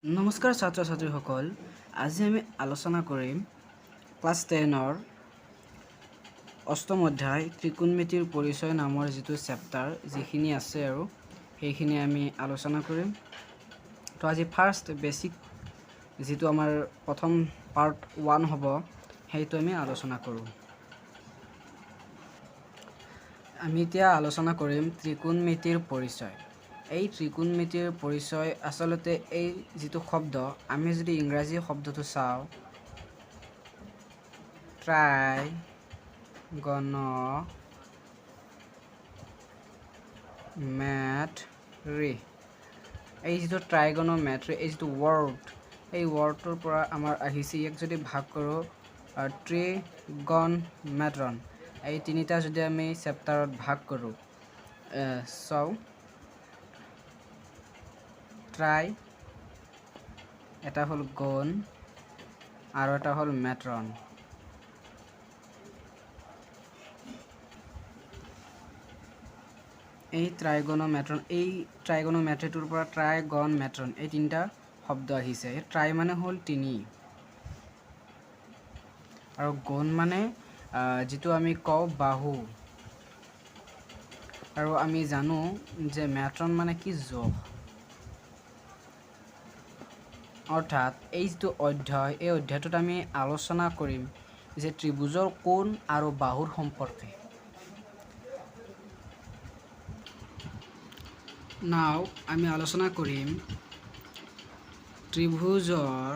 নমস্কাৰ ছাত্ৰ ছাত্ৰীসকল আজি আমি আলোচনা কৰিম ক্লাছ 10ৰ অষ্টম অধ্যায় ত্ৰিকোণমিতিৰ পৰিচয় নামৰ যিটো চেপ্টাৰ যিখিনি আছে আৰু সেইখিনি আমি আলোচনা কৰিম। তো আজি ফাৰ্ষ্ট বেসিক যিটো আমাৰ প্ৰথম পাৰ্ট 1 হ'ব সেইটো আমি আলোচনা কৰোঁ। আমি এতিয়া আলোচনা কৰিম ত্ৰিকোণমিতিৰ পৰিচয়। এই ত্ৰিকোণমিতিৰ পৰিচয় আসলতে এই যিটো শব্দ আমি যদি ইংৰাজী শব্দটো চাওঁ ট্ৰাইগনমেট্ৰি, এই যিটো ট্ৰাইগনমেট্ৰি এই যিটো ৱৰ্ড এই ৱৰ্ডটোৰ পৰা আমাৰ আহিছে ইয়াক যদি ভাগ কৰোঁ ট্ৰিগনমেট্ৰন, এই তিনিটা যদি আমি চেপ্টাৰত ভাগ কৰোঁ চাওঁ ট্ৰাই এটা হ'ল গণ আৰু এটা হ'ল মেট্ৰন। এই ট্ৰাইগনমেট্ৰিটোৰ পৰা ট্ৰাইগন মেট্ৰন এই তিনিটা শব্দ আহিছে। ট্ৰাই মানে হ'ল তিনি আৰু গণ মানে যিটো আমি কওঁ বাহু, আৰু আমি জানো যে মেট্ৰন মানে কি জোখ। অৰ্থাৎ এই যিটো অধ্যায় এই অধ্যায়টোত আমি আলোচনা কৰিম যে ত্ৰিভুজৰ কোণ আৰু বাহুৰ সম্পৰ্কে। নাও আমি আলোচনা কৰিম ত্ৰিভুজৰ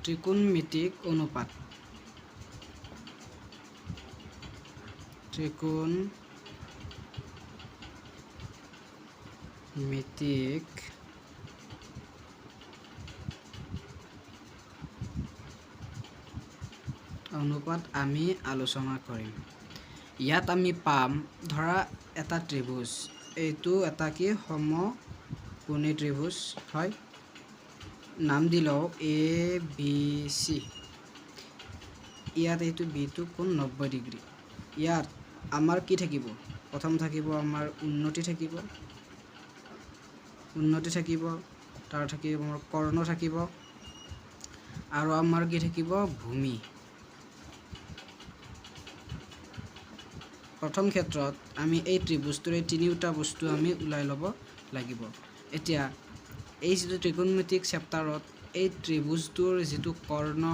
ত্ৰিকোণমিতিক অনুপাত। ত্ৰিকোণমিতিক অনুপাত আমি আলোচনা কৰিম। ইয়াত আমি পাম ধৰা এটা ত্ৰিভুজ, এইটো এটা কি সমকোণী ত্ৰিভুজ হয়, নাম দিলও ABC। ইয়াত এইটো বিটো কোণ 90 ডিগ্ৰী। ইয়াত আমাৰ কি থাকিব, প্ৰথম থাকিব আমাৰ উন্নতি থাকিব, তাৰ থাকিব আমাৰ কৰ্ণ থাকিব আৰু আমাৰ কি থাকিব ভূমি। প্ৰথম ক্ষেত্ৰত আমি এই ত্ৰিভুজটোৰে তিনিটা বস্তু আমি ওলাই ল'ব লাগিব। এতিয়া এই যিটো ত্ৰিকোণমিতিক চেপ্টাৰত এই ত্ৰিভুজটোৰ যিটো কৰ্ণ,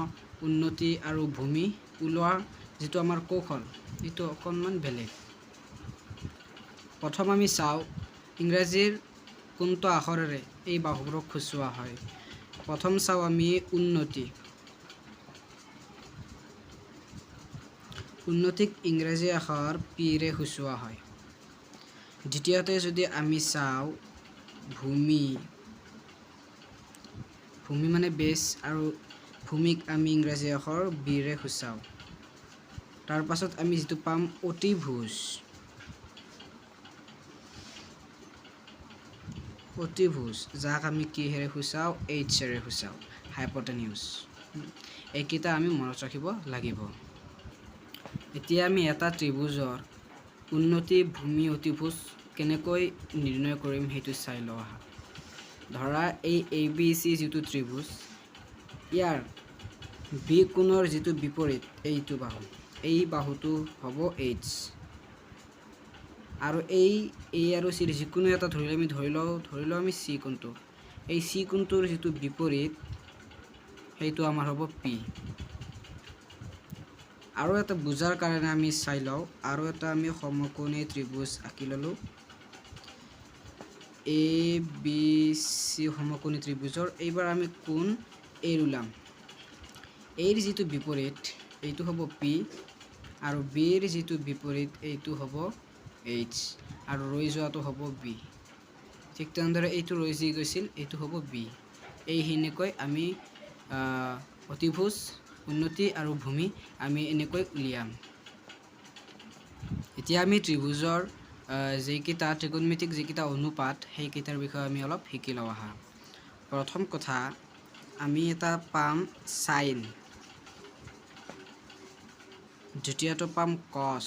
উন্নতি আৰু ভূমি ওলোৱাৰ যিটো আমাৰ কৌশল এইটো অকণমান বেলেগ। প্ৰথম আমি চাওঁ ইংৰাজীৰ কোনটো আখৰেৰে এই বাহুবোৰক সূচোৱা হয়। প্ৰথম চাওঁ আমি উন্নতিক ইংৰাজী আখৰ পিৰে সূচোৱা হয়। দ্বিতীয়তে যদি আমি চাওঁ ভূমি মানে বেছ, আৰু ভূমিক আমি ইংৰাজী আখৰ বিৰে সূচাওঁ। তাৰ পাছত আমি যিটো পাম অতিভুজ, যাক আমি কিহেৰে সূচাওঁ এইচৰে সূচাওঁ, হাইপটেনিউজ। এইকেইটা আমি মনত ৰাখিব লাগিব। এতিয়া আমি এটা ত্ৰিভুজৰ উন্নতি, ভূমি, অতিভুজ কেনেকৈ নিৰ্ণয় কৰিম সেইটো চাই লওঁ আহা। ধৰা এই ABC যিটো ত্ৰিভুজ, ইয়াৰ বি কোণৰ যিটো বিপৰীত এইটো বাহু, এই বাহুটো হ'ব H, আৰু এই আৰু C যিকোনো এটা ধৰি লওঁ আমি C কোণটো, এই C কোণটোৰ যিটো বিপৰীত সেইটো আমাৰ হ'ব P। আৰু এটা বুজাৰ কাৰণে আমি চাই লওঁ, আৰু এটা আমি সমকোণী ত্ৰিভুজ আঁকি ল'লোঁ। ABC সমকোণী ত্ৰিভুজৰ এইবাৰ আমি কোণ A ওলাম। Aৰ যিটো বিপৰীত এইটো হ'ব P, আৰু Bৰ যিটো বিপৰীত এইটো হ'ব H, আৰু ৰৈ যোৱাটো হ'ব B। ঠিক তেনেদৰে এইটো ৰৈ যি গৈছিল এইটো হ'ব B। এইখিনিকৈ আমি অতিভুজ, উন্নতি আৰু ভূমি আমি এনেকৈ উলিয়াম। এতিয়া আমি ত্ৰিভুজৰ যিকেইটা ত্ৰিকোণমিতিক যিকেইটা অনুপাত সেইকেইটাৰ বিষয়ে আমি অলপ শিকি লওঁ আহা। প্ৰথম কথা আমি এটা পাম চাইন, দ্বিতীয়টো পাম কছ,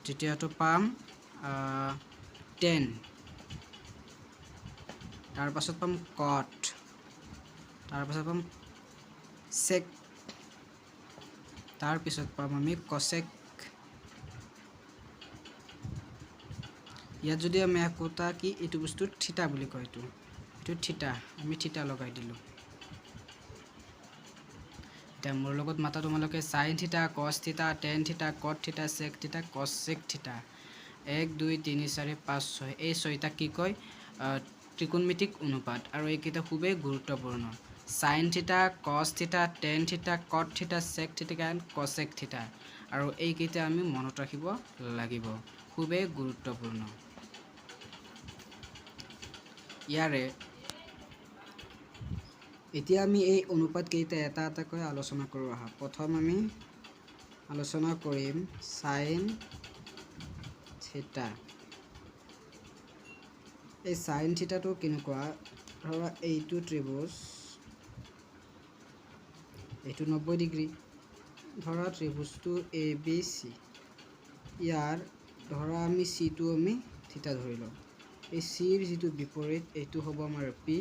তৃতীয়টো পাম টেন, তাৰ পাছত পাম কট, তাৰ পাছত পাম চেক, তাৰ পিছত পাম আমি কসেক। ইয়াত যদি আমি একোটা কি এইটো বস্তু থিতা বুলি কয়, এইটো থিতা, আমি থিতা লগাই দিলোঁ। এতিয়া মোৰ লগত মাতা তোমালোকে সাইন থিতা, কস থিতা, tan theta, cot theta, sec থিতা, কসেক থিতা। 1 2 3 4 5 6 এই 6টা কি কয় ত্ৰিকোণমিতিক অনুপাত, আৰু এইকেইটা খুবেই গুৰুত্বপূৰ্ণ। Sine theta, cos theta, tan theta, cot theta, sec theta and cosec theta, আৰু এইকেইটা আমি মনত ৰাখিব লাগিব, খুবেই গুৰুত্বপূৰ্ণ। ইয়াৰে এতিয়া আমি এই অনুপাত কেইটা এটা এটাকৈ আলোচনা কৰোঁ আহা। প্ৰথম আমি আলোচনা কৰিম সাইন থিতা। এই সাইন থিতাটো কেনেকুৱা, ধৰা এইটো ত্ৰিভুজ, এইটো 90 ডিগ্ৰী, ধৰা ত্ৰিভুজটো ABC, ইয়াৰ ধৰা আমি চিটো আমি থিতা ধৰি লওঁ। এই চিৰ যিটো বিপৰীত এইটো হ'ব আমাৰ পি,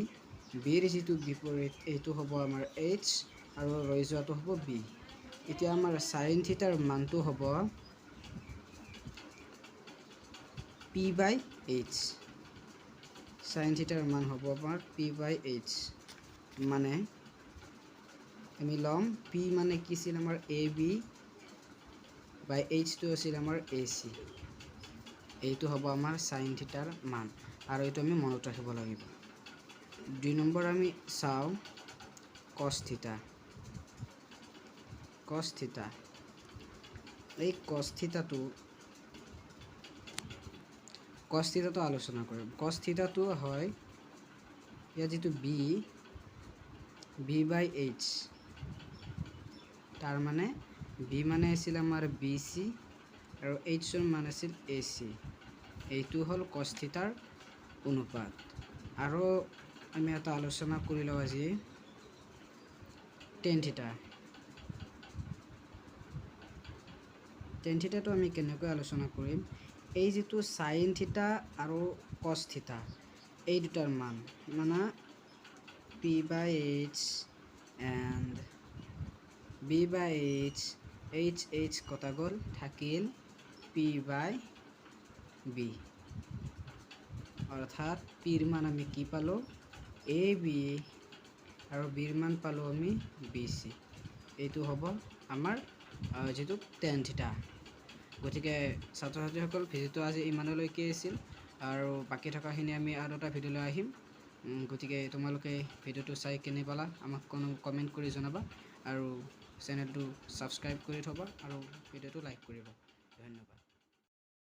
বিৰ যিটো বিপৰীত এইটো হ'ব আমাৰ এইচ, আৰু ৰৈ যোৱাটো হ'ব বি। এতিয়া আমাৰ সাইন থিতাৰ মানটো হ'ব পি বাই এইচ। সাইন থিতাৰ মান হ'ব আমাৰ পি বাই এইচ, মানে আমি ল'ম পি মানে কি আছিল আমাৰ এ বি বাই এইচটো আছিল আমাৰ এ চি। এইটো হ'ব আমাৰ সাইন থিতাৰ মান, আৰু এইটো আমি মনত ৰাখিব লাগিব। 2 নম্বৰ আমি চাওঁ কস থিতা। কস থিতা, এই কস থিতাটো আলোচনা কৰিম। কস থিতাটো হয় ইয়াৰ যিটো বি বাই এইচ, তাৰ মানে বি মানে আছিল আমাৰ বি চি, আৰু এইচৰ মান আছিল এ চি। এইটো হ'ল কস থিতাৰ অনুপাত। আৰু আমি এটা আলোচনা কৰি লওঁ আজি টেন থিতা। টেন থিতাটো আমি কেনেকৈ আলোচনা কৰিম, এই যিটো সাইন থিতা আৰু কস থিতা এই দুটাৰ মান, মানে P by H and B by H, H কটা গ'ল, থাকিল পি বাই বি, অৰ্থাৎ পিৰ মান আমি কি পালোঁ এ বি, আৰু বিৰ মান পালোঁ আমি বি চি। এইটো হ'ব আমাৰ যিটো টেন থিতা। গতিকে ছাত্ৰ ছাত্ৰীসকল, ভিডিঅ'টো আজি ইমানলৈকে আছিল, আৰু বাকী থকাখিনি আমি আৰু এটা ভিডিঅ' লৈ আহিম। গতিকে তোমালোকে ভিডিঅ'টো চাই কেনে পালা আমাক কমেণ্ট কৰি জনাবা, আৰু চেনেলটো ছাবস্ক্ৰাইব কৰি থ'বা, আৰু ভিডিঅ'টো লাইক কৰিবা। ধন্যবাদ।